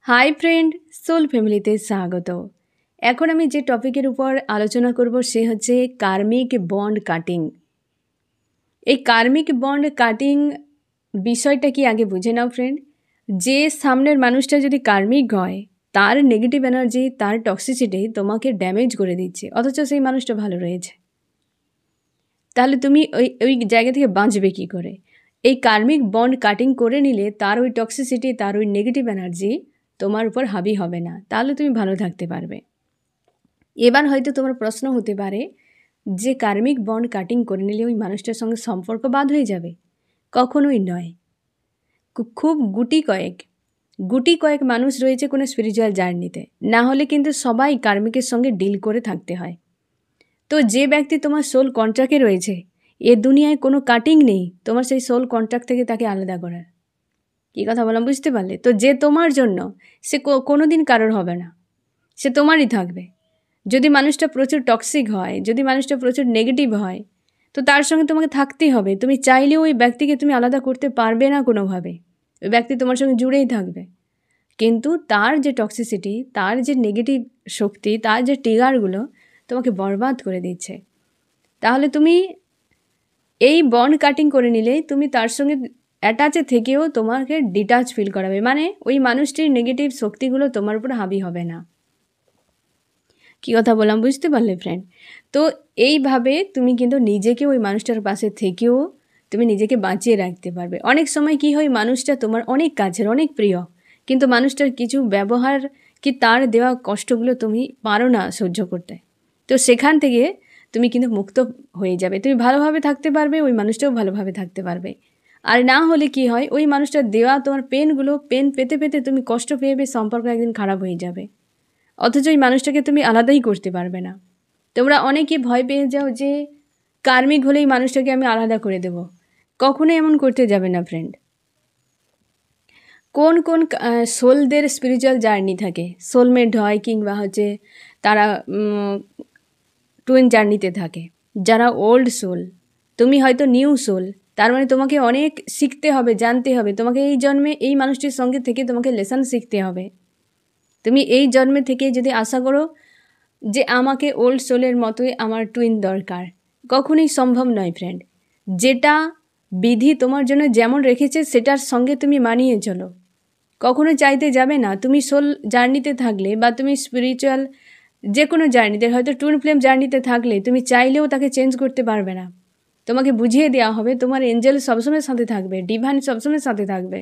Hi friend, soul ফ্যামিলিতে স্বাগত। এখন আমি যে টপিকের উপর আলোচনা করব সে হচ্ছে কার্মিক বন্ড কাটিং। এই কার্মিক বন্ড কাটিং বিষয়টা কি আগে বুঝে নাও ফ্রেন্ড। যে সামনের মানুষটা যদি কার্মিক হয়, তার নেগেটিভ এনার্জি, তার টক্সিসিটি তোমাকে ড্যামেজ করে দিচ্ছে, অথচ সেই মানুষটা ভালো রয়েছে। তাহলে তুমি ওই জায়গা থেকে বাঁচবে কী করে? এই কার্মিক বন্ড কাটিং করে নিলে তার ওই টক্সিসিটি, তার ওই নেগেটিভ এনার্জি তোমার উপর হাবি হবে না, তাহলে তুমি ভালো থাকতে পারবে। এবার হয়তো তোমার প্রশ্ন হতে পারে যে কার্মিক বন্ড কাটিং করে নিলে ওই মানুষটার সঙ্গে সম্পর্ক বাদ হয়ে যাবে। কখনোই নয়। খুব গুটি কয়েক মানুষ রয়েছে কোনো স্পিরিচুয়াল জার্নিতে, না হলে কিন্তু সবাই কার্মিকের সঙ্গে ডিল করে থাকতে হয়। তো যে ব্যক্তি তোমার সোল কন্ট্রাক্টে রয়েছে, এ দুনিয়ায় কোনো কাটিং নেই তোমার সেই সোল কন্ট্রাক্ট থেকে তাকে আলাদা করার। কী কথা বললাম বুঝতে পারলে? তো যে তোমার জন্য, সে কোনো দিন কারোর হবে না, সে তোমারই থাকবে। যদি মানুষটা প্রচুর টক্সিক হয়, যদি মানুষটা প্রচুর নেগেটিভ হয়, তো তার সঙ্গে তোমাকে থাকতেই হবে। তুমি চাইলেও ওই ব্যক্তিকে তুমি আলাদা করতে পারবে না কোনোভাবে। ওই ব্যক্তি তোমার সঙ্গে জুড়েই থাকবে। কিন্তু তার যে টক্সিসিটি, তার যে নেগেটিভ শক্তি, তার যে ট্রিগারগুলো তোমাকে বরবাদ করে দিচ্ছে। তাহলে তুমি এই বন্ড কাটিং করে নিলে তুমি তার সঙ্গে অ্যাটাচে থেকেও তোমাকে ডিটাচ ফিল করাবে, মানে ওই মানুষটির নেগেটিভ শক্তিগুলো তোমার উপর হাবি হবে না। কী কথা বললাম বুঝতে পারলে ফ্রেন্ড? তো এইভাবে তুমি কিন্তু নিজেকে ওই মানুষটার পাশে থেকেও তুমি নিজেকে বাঁচিয়ে রাখতে পারবে। অনেক সময় কি হয়, মানুষটা তোমার অনেক কাছের, অনেক প্রিয়, কিন্তু মানুষটার কিছু ব্যবহার কি তার দেওয়া কষ্টগুলো তুমি পারো না সহ্য করতে। তো সেখান থেকে তুমি কিন্তু মুক্ত হয়ে যাবে, তুমি ভালোভাবে থাকতে পারবে, ওই মানুষটাও ভালোভাবে থাকতে পারবে। আর না হলে কি হয়, ওই মানুষটার দেওয়া তোমার পেন পেতে পেতে তুমি কষ্ট পেয়ে সম্পর্ক একদিন খারাপ হয়ে যাবে, অথচ ওই মানুষটাকে তুমি আলাদাই করতে পারবে না। তোমরা অনেকে ভয় পেয়ে যাও যে কার্মিক হলেই মানুষটাকে আমি আলাদা করে দেব। কখনোই এমন করতে যাবে না ফ্রেন্ড। কোন কোন সোলদের স্পিরিচুয়াল জার্নি থাকে, সোলমেট হয়, কিংবা হচ্ছে তারা টুইন জার্নিতে থাকে। যারা ওল্ড সোল, তুমি হয়তো নিউ সোল, তার মানে তোমাকে অনেক শিখতে হবে, জানতে হবে। তোমাকে এই জন্মে এই মানুষটির সঙ্গে থেকে তোমাকে লেসন শিখতে হবে। তুমি এই জন্মে থেকে যদি আশা করো যে আমাকে ওল্ড সোলের মতোই আমার টুইন দরকার, কখনোই সম্ভব নয় ফ্রেন্ড। যেটা বিধি তোমার জন্য যেমন রেখেছে সেটার সঙ্গে তুমি মানিয়ে চলো। কখনো চাইতে যাবে না তুমি সোল জার্নিতে থাকলে, বা তুমি স্পিরিচুয়াল যে কোনো জার্নিতে, হয়তো টুইন ফ্লেম জার্নিতে থাকলে তুমি চাইলেও তাকে চেঞ্জ করতে পারবে না। তোমাকে বুঝিয়ে দেওয়া হবে, তোমার এঞ্জেল সবসময় সাথে থাকবে, ডিভাইন সবসময় সাথে থাকবে।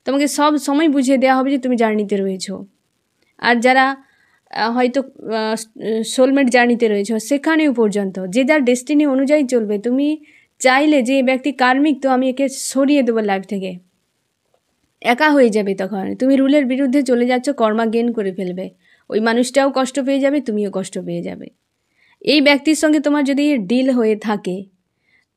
তোমাকে সব সময় বুঝিয়ে দেওয়া হবে যে তুমি জার্নিতে রয়েছো। আর যারা হয়তো সোলমেট জার্নিতে রয়েছে, সেখানেও পর্যন্ত যে যার ডেস্টিনি অনুযায়ী চলবে। তুমি চাইলে যে ব্যক্তি কার্মিক, তো আমি একে সরিয়ে দেবো লাইফ থেকে, একা হয়ে যাবে। তখন তুমি রুলের বিরুদ্ধে চলে যাচ্ছ, কর্মা গেন করে ফেলবে। ওই মানুষটাও কষ্ট পেয়ে যাবে, তুমিও কষ্ট পেয়ে যাবে। এই ব্যক্তির সঙ্গে তোমার যদি ডিল হয়ে থাকে,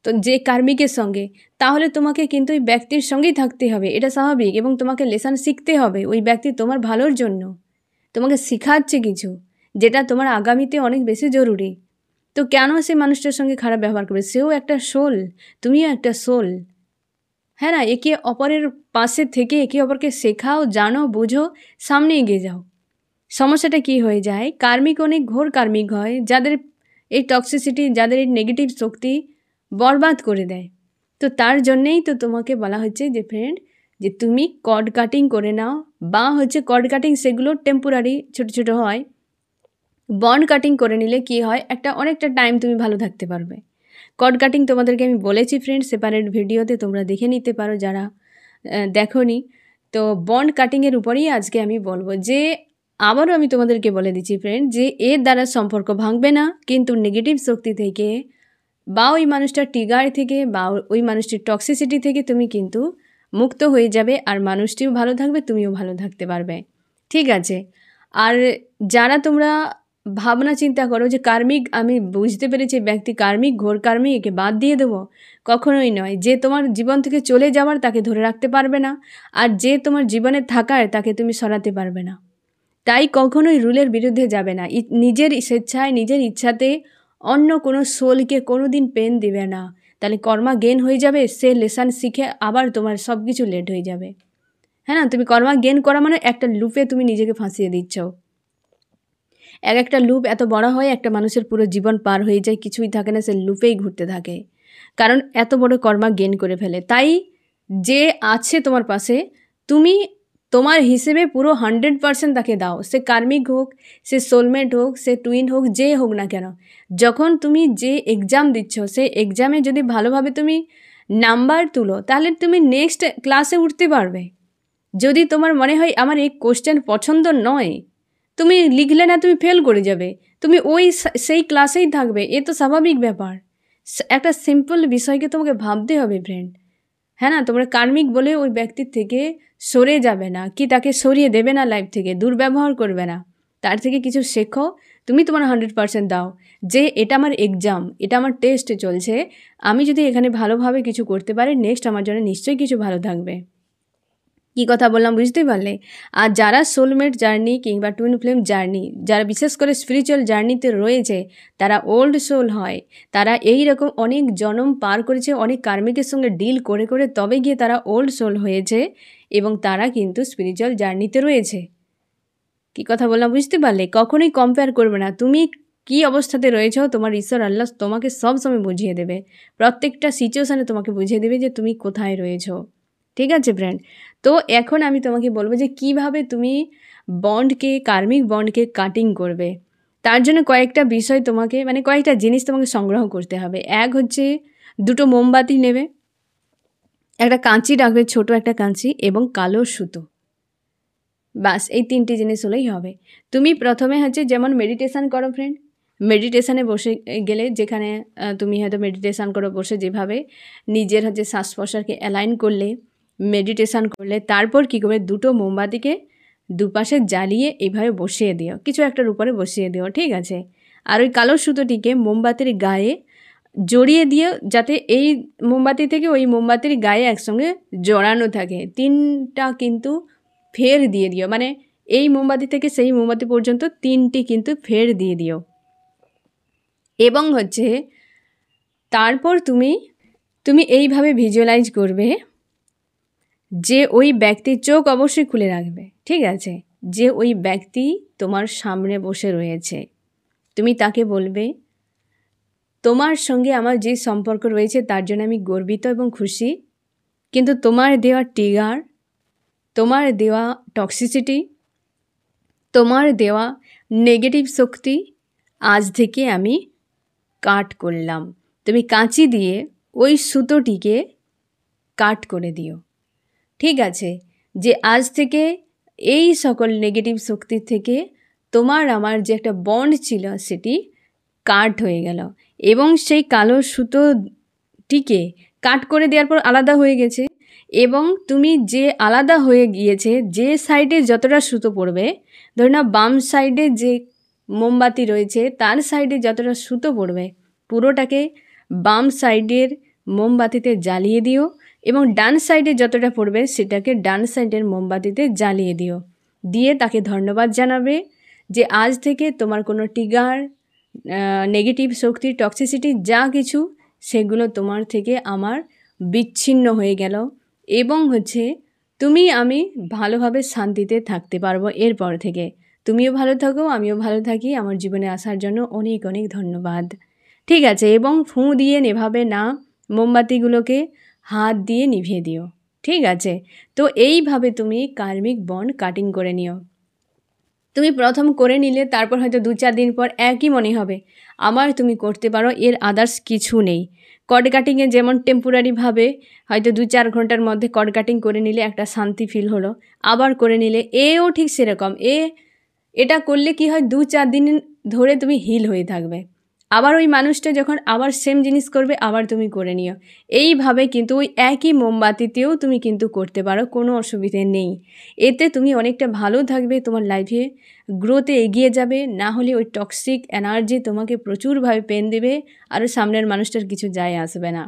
তো যে কার্মিকের সঙ্গে, তাহলে তোমাকে কিন্তু ওই ব্যক্তির সঙ্গেই থাকতে হবে, এটা স্বাভাবিক। এবং তোমাকে লেসন শিখতে হবে। ওই ব্যক্তি তোমার ভালোর জন্য তোমাকে শেখাচ্ছে কিছু, যেটা তোমার আগামীতে অনেক বেশি জরুরি। তো কেন সে মানুষটার সঙ্গে খারাপ ব্যবহার করবে? সেও একটা সোল, তুমিও একটা সোল। হ্যাঁ না, একে অপরের পাশে থেকে একে অপরকে শেখাও, জানো, বুঝো, সামনে এগিয়ে যাও। সমস্যাটা কি হয়ে যায়, কার্মিক অনেক ঘোর কার্মিক হয়, যাদের এই টক্সিসিটি, যাদের এই নেগেটিভ শক্তি বরবাদ করে দেয়। তো তার জন্যেই তো তোমাকে বলা হচ্ছে যে ফ্রেন্ড, যে তুমি কর্ড কাটিং করে নাও, বা হচ্ছে কর্ড কাটিং সেগুলো টেম্পোরারি, ছোটো ছোটো হয়। বন্ড কাটিং করে নিলে কি হয়, অনেকটা টাইম তুমি ভালো থাকতে পারবে। কর্ড কাটিং তোমাদেরকে আমি বলেছি ফ্রেন্ড, সেপারেট ভিডিওতে, তোমরা দেখে নিতে পারো যারা দেখোনি। তো বন্ড কাটিংয়ের উপরেই আজকে আমি বলবো, যে আবারও আমি তোমাদেরকে বলে দিচ্ছি ফ্রেন্ড, যে এর দ্বারা সম্পর্ক ভাঙবে না, কিন্তু নেগেটিভ শক্তি থেকে, বা ওই মানুষটার ট্রিগার থেকে, বা ওই মানুষটির টক্সিসিটি থেকে তুমি কিন্তু মুক্ত হয়ে যাবে। আর মানুষটিও ভালো থাকবে, তুমিও ভালো থাকতে পারবে। ঠিক আছে? আর যারা তোমরা ভাবনা চিন্তা করো যে কার্মিক, আমি বুঝতে পেরেছি ব্যক্তি কার্মিক, ঘোর কার্মিক, একে বাদ দিয়ে দেবো, কখনোই নয়। যে তোমার জীবন থেকে চলে যাওয়ার, তাকে ধরে রাখতে পারবে না। আর যে তোমার জীবনে থাকার, তাকে তুমি সরাতে পারবে না। তাই কখনোই রুলের বিরুদ্ধে যাবে না। নিজের স্বেচ্ছায়, নিজের ইচ্ছাতে অন্য কোনো সোলকে কোনো দিন পেন দিবে না। তাহলে কর্মা গেন হয়ে যাবে, সে লেসন শিখে আবার তোমার সব কিছু লেট হয়ে যাবে। হ্যাঁ না, তুমি কর্মা গেন করা মানে একটা লুপে তুমি নিজেকে ফাঁসিয়ে দিচ্ছ। একটা লুপ এত বড় হয়, একটা মানুষের পুরো জীবন পার হয়ে যায়, কিছুই থাকে না, সে লুপেই ঘুরতে থাকে, কারণ এত বড় কর্মা গেন করে ফেলে। তাই যে আছে তোমার পাশে, তুমি তোমার হিসেবে পুরো 100% তাকে দাও। সে কার্মিক হোক, সে সোলমেট হোক, সে টুইন হোক, যে হোক না কেন। যখন তুমি যে এক্সাম দিচ্ছ, সেই এক্সামে যদি ভালোভাবে তুমি নাম্বার তুলো, তাহলে তুমি নেক্সট ক্লাসে উঠতে পারবে। যদি তোমার মনে হয় আমার এই কোশ্চেন পছন্দ নয়, তুমি লিখলে না, তুমি ফেল করে যাবে, তুমি সেই ক্লাসেই থাকবে, এ তো স্বাভাবিক ব্যাপার। একটা সিম্পল বিষয়কে তোমাকে ভাবতে হবে ফ্রেন্ড। হ্যাঁ না, তোমরা কার্মিক বলে ওই ব্যক্তির থেকে সরে যাবে না, কি তাকে সরিয়ে দেবে না লাইফ থেকে, দুর্ব্যবহার করবে না। তার থেকে কিছু শেখো, তুমি তোমার 100% দাও যে এটা আমার এক্সাম, এটা আমার টেস্ট চলছে, আমি যদি এখানে ভালোভাবে কিছু করতে পারি, নেক্সট আমার জন্য নিশ্চয়ই কিছু ভালো থাকবে। কী কথা বললাম বুঝতেই পারলে? আর যারা সোলমেট জার্নি কিংবা টুইন ফ্লেম জার্নি, যারা বিশেষ করে স্পিরিচুয়াল জার্নিতে রয়েছে, তারা ওল্ড সোল হয়। তারা এই রকম অনেক জনম পার করেছে, অনেক কার্মিকের সঙ্গে ডিল করে করে তবে গিয়ে তারা ওল্ড সোল হয়েছে, এবং তারা কিন্তু স্পিরিচুয়াল জার্নিতে রয়েছে। কী কথা বললাম বুঝতে পারলে? কখনোই কম্পেয়ার করবে না। তুমি কী অবস্থাতে রয়েছ, তোমার ঈশ্বর আল্লাহ তোমাকে সব সময় বুঝিয়ে দেবে, প্রত্যেকটা সিচুয়েশানে তোমাকে বুঝিয়ে দেবে যে তুমি কোথায় রয়েছো। ঠিক আছে ফ্রেন্ড? তো এখন আমি তোমাকে বলবো যে কিভাবে তুমি বন্ডকে, কার্মিক বন্ডকে কাটিং করবে। তার জন্য কয়েকটা বিষয় তোমাকে, মানে কয়েকটা জিনিস তোমাকে সংগ্রহ করতে হবে। এক হচ্ছে 2টো মোমবাতি নেবে, একটা কাঁচি রাখবে, ছোট একটা কাঁচি, এবং কালো সুতো। বাস এই 3টি জিনিস হলেই হবে। তুমি প্রথমে হচ্ছে যেমন মেডিটেশান করো ফ্রেন্ড, মেডিটেশানে বসে গেলে, যেখানে তুমি হয়তো মেডিটেশান করো বসে, যেভাবে নিজের হচ্ছে শ্বাস প্রশ্বাসকে অ্যালাইন করলে, মেডিটেশান করলে, তারপর কী করবে, 2টো মোমবাতিকে দুপাশে জ্বালিয়ে এইভাবে বসিয়ে দিও, কিছু একটার উপরে বসিয়ে দিও, ঠিক আছে? আর ওই কালো সুতোটিকে মোমবাতির গায়ে জড়িয়ে দিও, যাতে এই মোমবাতি থেকে ওই মোমবাতির গায়ে একসঙ্গে জড়ানো থাকে। 3টা কিন্তু ফের দিয়ে দিও, মানে এই মোমবাতি থেকে সেই মোমবাতি পর্যন্ত 3টি কিন্তু ফের দিয়ে দিও। এবং হচ্ছে তারপর তুমি এইভাবে ভিজুয়ালাইজ করবে যে ওই ব্যক্তির চোখ অবশ্যই খুলে রাখবে, ঠিক আছে? যে ওই ব্যক্তি তোমার সামনে বসে রয়েছে, তুমি তাকে বলবে, তোমার সঙ্গে আমার যে সম্পর্ক রয়েছে তার জন্য আমি গর্বিত এবং খুশি, কিন্তু তোমার দেওয়া ট্রিগার, তোমার দেওয়া টক্সিসিটি, তোমার দেওয়া নেগেটিভ শক্তি আজ থেকে আমি কাট করলাম। তুমি কাঁচি দিয়ে ওই সুতোটিকে কাট করে দিও, ঠিক আছে? যে আজ থেকে এই সকল নেগেটিভ শক্তি থেকে তোমার আমার যে একটা বন্ড ছিল সেটি কাট হয়ে গেল, এবং সেই কালো সুতোটিকে কাট করে দেওয়ার পর আলাদা হয়ে গেছে। এবং তুমি যে আলাদা হয়ে গিয়েছে, যে সাইডে যতটা সুতো পড়বে, ধরে নাও বাম সাইডে যে মোমবাতি রয়েছে তার সাইডে যতটা সুতো পড়বে, পুরোটাকে বাম সাইডের মোমবাতিতে জ্বালিয়ে দিও, এবং ডান সাইডে যতটা পড়বে সেটাকে ডান সাইডের মোমবাতিতে জ্বালিয়ে দিও। দিয়ে তাকে ধন্যবাদ জানাবে যে আজ থেকে তোমার কোনো ট্রিগার, নেগেটিভ শক্তি, টক্সিসিটি যা কিছু, সেগুলো তোমার থেকে আমার বিচ্ছিন্ন হয়ে গেল, এবং হচ্ছে তুমি আমি ভালোভাবে শান্তিতে থাকতে পারবো এরপর থেকে। তুমিও ভালো থাকো, আমিও ভালো থাকি, আমার জীবনে আসার জন্য অনেক অনেক ধন্যবাদ, ঠিক আছে? এবং ফুঁ দিয়ে নেভাবে না, মোমবাতিগুলোকে হাত দিয়ে নিভিয়ে দিও, ঠিক আছে? তো এইভাবে তুমি কার্মিক বন্ড কাটিং করে নিও। তুমি প্রথম করে নিলে, তারপর হয়তো 2-4 দিন পর একই মনে হবে, আবার তুমি করতে পারো, এর আদার্স কিছু নেই। কর্ড কাটিংয়ে যেমন টেম্পোরারিভাবে হয়তো 2-4 ঘন্টার মধ্যে কর্ড কাটিং করে নিলে একটা শান্তি ফিল হলো, আবার করে নিলে, এও ঠিক সেরকম। এটা করলে কি হয়, 2-4 দিন ধরে তুমি হিল হয়ে থাকবে। আবার ওই মানুষটা যখন আবার সেম জিনিস করবে, আবার তুমি করে নিও। এইভাবে কিন্তু ওই একই মোমবাতিতেও তুমি কিন্তু করতে পারো, কোনো অসুবিধে নেই। এতে তুমি অনেকটা ভালো থাকবে, তোমার লাইফে গ্রোথে এগিয়ে যাবে। না হলে ওই টক্সিক এনার্জি তোমাকে প্রচুরভাবে পেন দেবে, আর সামনের মানুষটার কিছু যায় আসবে না,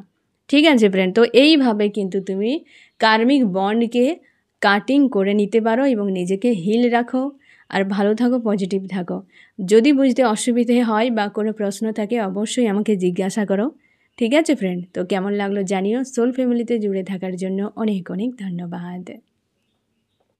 ঠিক আছে ফ্রেন্ড? তো এইভাবে কিন্তু তুমি কার্মিক বন্ডকে কাটিং করে নিতে পারো, এবং নিজেকে হিল রাখো, আর ভালো থাকো, পজিটিভ থাকো। যদি বুঝতে অসুবিধে হয় বা কোনো প্রশ্ন থাকে, অবশ্যই আমাকে জিজ্ঞাসা করো, ঠিক আছে ফ্রেন্ড? তো কেমন লাগলো জানিও। সোল ফ্যামিলিতে জুড়ে থাকার জন্য অনেক অনেক ধন্যবাদ।